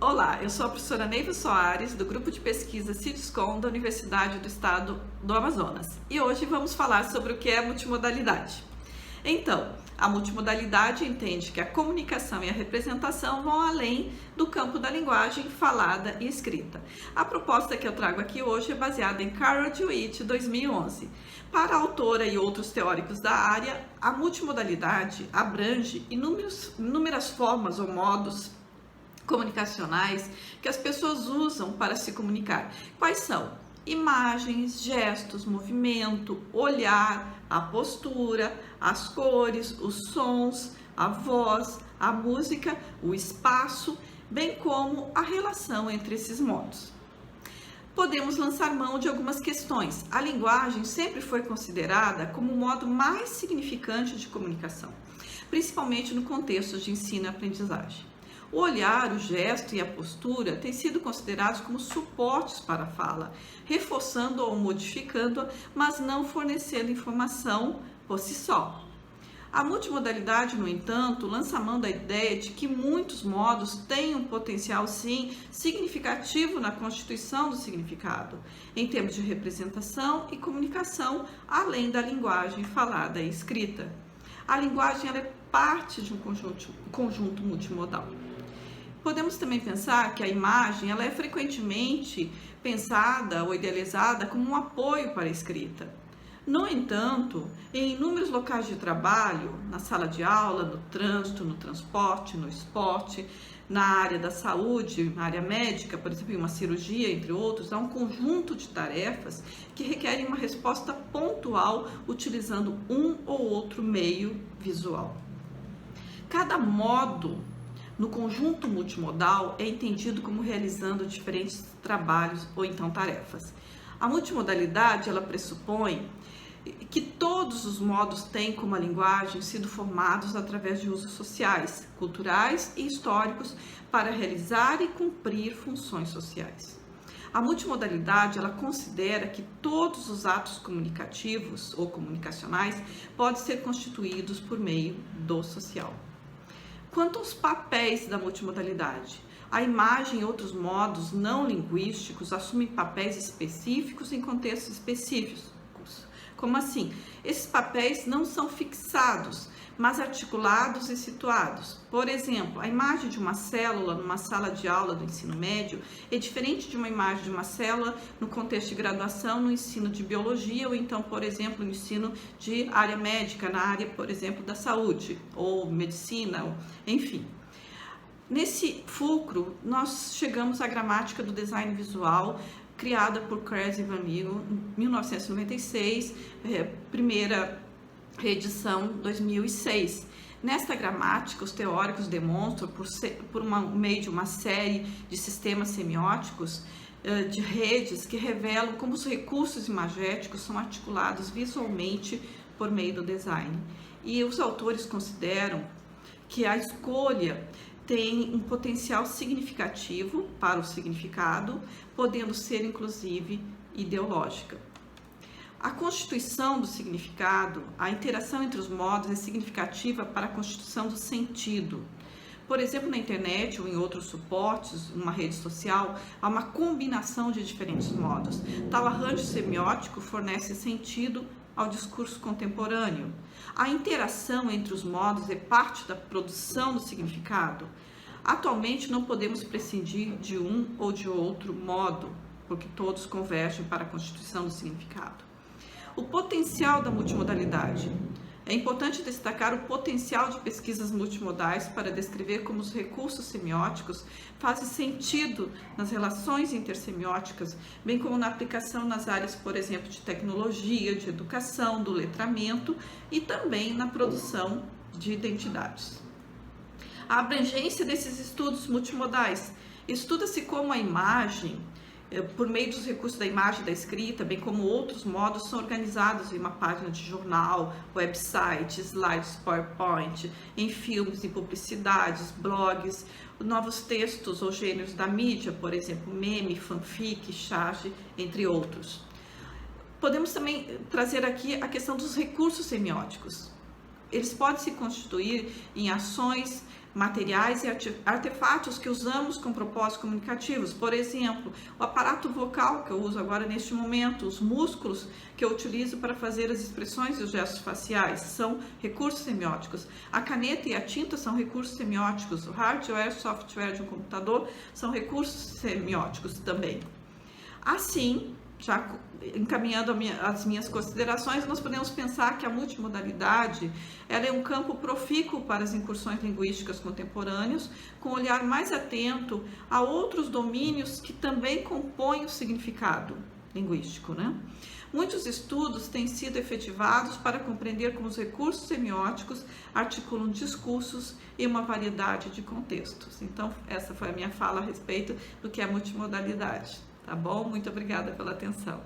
Olá, eu sou a professora Neiva Soares, do Grupo de Pesquisa CIDSCOM da Universidade do Estado do Amazonas. E hoje vamos falar sobre o que é multimodalidade. Então, a multimodalidade entende que a comunicação e a representação vão além do campo da linguagem falada e escrita. A proposta que eu trago aqui hoje é baseada em Carol Dweck, 2011. Para a autora e outros teóricos da área, a multimodalidade abrange inúmeras formas ou modos comunicacionais que as pessoas usam para se comunicar. Quais são? Imagens, gestos, movimento, olhar, a postura, as cores, os sons, a voz, a música, o espaço, bem como a relação entre esses modos. Podemos lançar mão de algumas questões. A linguagem sempre foi considerada como o modo mais significante de comunicação, principalmente no contexto de ensino e aprendizagem. O olhar, o gesto e a postura têm sido considerados como suportes para a fala, reforçando ou modificando-a, mas não fornecendo informação por si só. A multimodalidade, no entanto, lança mão da ideia de que muitos modos têm um potencial, sim, significativo na constituição do significado, em termos de representação e comunicação, além da linguagem falada e escrita. A linguagem ela é parte de um conjunto multimodal. Podemos também pensar que a imagem ela é frequentemente pensada ou idealizada como um apoio para a escrita. No entanto, em inúmeros locais de trabalho, na sala de aula, no trânsito, no transporte, no esporte, na área da saúde, na área médica, por exemplo, em uma cirurgia, entre outros, há um conjunto de tarefas que requerem uma resposta pontual utilizando um ou outro meio visual. Cada modo no conjunto multimodal é entendido como realizando diferentes trabalhos ou então tarefas. A multimodalidade ela pressupõe que todos os modos têm como a linguagem sido formados através de usos sociais, culturais e históricos para realizar e cumprir funções sociais. A multimodalidade ela considera que todos os atos comunicativos ou comunicacionais podem ser constituídos por meio do social. Quanto aos papéis da multimodalidade, a imagem e outros modos não linguísticos assumem papéis específicos em contextos específicos. Como assim? Esses papéis não são fixados, mas articulados e situados. Por exemplo, a imagem de uma célula numa sala de aula do ensino médio é diferente de uma imagem de uma célula no contexto de graduação no ensino de biologia ou então, por exemplo, no ensino de área médica, na área, por exemplo, da saúde ou medicina, enfim. Nesse fulcro, nós chegamos à gramática do design visual, criada por Krause e Van Miegel em 1996, primeira reedição 2006. Nesta gramática, os teóricos demonstram, por meio de uma série de sistemas semióticos, de redes que revelam como os recursos imagéticos são articulados visualmente por meio do design. E os autores consideram que a escolha tem um potencial significativo para o significado, podendo ser inclusive ideológica. A constituição do significado, a interação entre os modos é significativa para a constituição do sentido. Por exemplo, na internet ou em outros suportes, uma rede social, há uma combinação de diferentes modos. Tal arranjo semiótico fornece sentido ao discurso contemporâneo. A interação entre os modos é parte da produção do significado. Atualmente não podemos prescindir de um ou de outro modo, porque todos convergem para a constituição do significado. O potencial da multimodalidade. É importante destacar o potencial de pesquisas multimodais para descrever como os recursos semióticos fazem sentido nas relações intersemióticas, bem como na aplicação nas áreas, por exemplo, de tecnologia, de educação, do letramento e também na produção de identidades. A abrangência desses estudos multimodais. Estuda-se como a imagem, por meio dos recursos da imagem e da escrita, bem como outros modos, são organizados em uma página de jornal, website, slides, PowerPoint, em filmes, em publicidades, blogs, novos textos ou gêneros da mídia, por exemplo, meme, fanfic, charge, entre outros. Podemos também trazer aqui a questão dos recursos semióticos. eles podem se constituir em ações materiais e artefatos que usamos com propósitos comunicativos. Por exemplo, o aparato vocal que eu uso agora neste momento, os músculos que eu utilizo para fazer as expressões e os gestos faciais são recursos semióticos. A caneta e a tinta são recursos semióticos. O hardware, software de um computador são recursos semióticos também. Assim, já encaminhando as minhas considerações, nós podemos pensar que a multimodalidade ela é um campo profícuo para as incursões linguísticas contemporâneas, com um olhar mais atento a outros domínios que também compõem o significado linguístico, né? Muitos estudos têm sido efetivados para compreender como os recursos semióticos articulam discursos em uma variedade de contextos. Então, essa foi a minha fala a respeito do que é multimodalidade. Tá bom? Muito obrigada pela atenção.